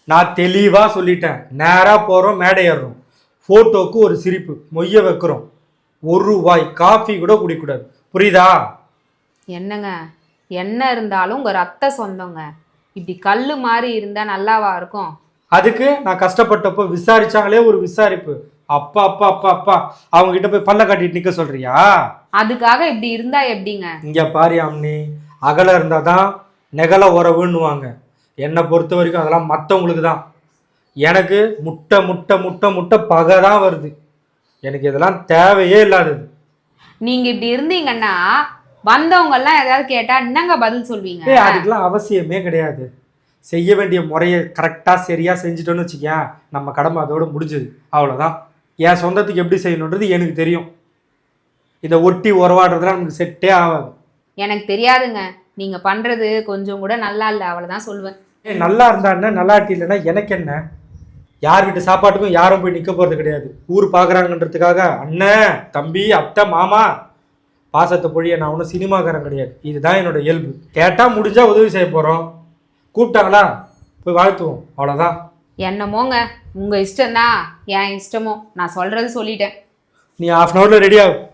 நான் தெளிவா சொல்லிட்டேன். நேரா போறோம், மேடை ஏறுறோம், போட்டோக்கு ஒரு சிரிப்பு, மொய்ய வைக்கிறோம், ஒரு வாய் காஃபி கூட குடிக்கூடாது. புரியுதா? என்னங்க, என்ன இருந்தாலும் உங்க ரத்த சொந்தங்க. இப்படி கல்லு மாதிரி இருந்தா நல்லாவா இருக்கும்? அதுக்கு நான் கஷ்டப்பட்டப்போ விசாரிச்சாங்களே ஒரு விசாரிப்பு. அப்பா அப்பா அப்பா அப்பா அவங்க கிட்ட போய் பல்ல காட்டிட்டு நிக்க சொல்றியா? அதுக்காக இப்படி இருந்தா எப்படிங்க? இங்க பாரு அம்னி, அகல இருந்தாதான் நெகல உறவுன்னுவாங்க. என்னை பொறுத்த வரைக்கும் அதெல்லாம் மற்றவங்களுக்கு தான். எனக்கு முட்டை முட்டை முட்டை முட்டை பகை தான் வருது. எனக்கு இதெல்லாம் தேவையே இல்லாதது. நீங்க இப்படி இருந்தீங்கன்னா வந்தவங்க எல்லாம் ஏதாவது கேட்டா என்னங்க பதில் சொல்வீங்க? அதுக்கெல்லாம் அவசியமே கிடையாது. செய்ய வேண்டிய முறையை கரெக்டாக சரியாக செஞ்சுட்டோன்னு வச்சுக்கேன், நம்ம கடமை அதோட முடிஞ்சது, அவ்வளோதான். என் சொந்தத்துக்கு எப்படி செய்யணுன்றது எனக்கு தெரியும். இதை ஒட்டி உறவாடுறதுலாம் நமக்கு செட்டே ஆகாது. எனக்கு தெரியாதுங்க. நீங்க பண்றது கொஞ்சம் கூட நல்லா இல்லை, அவ்வளவுதான் சொல்லுவேன். நல்லா இருந்தா என்ன, நல்லாட்டி இல்லைன்னா எனக்கு என்ன? யார் வீட்டு சாப்பாட்டுக்கும் யாரும் போய் நிற்க போகிறது கிடையாது. ஊர் பார்க்குறாங்கன்றதுக்காக அண்ணன் தம்பி அத்தை மாமா பாசத்தை பொழிய நான் ஒன்றும் சினிமாக்காரன் கிடையாது. இதுதான் என்னோட இயல்பு. கேட்டால் முடிஞ்சா உதவி செய்ய போகிறோம், கூப்பிட்டாங்களா போய் வாழ்த்துவோம், அவ்வளோதான். என்னமோங்க, உங்க இஷ்டம்தான், என் இஷ்டமோ. நான் சொல்றது சொல்லிட்டேன். நீ ½ அன் ஹவரில் ரெடி ஆகும்.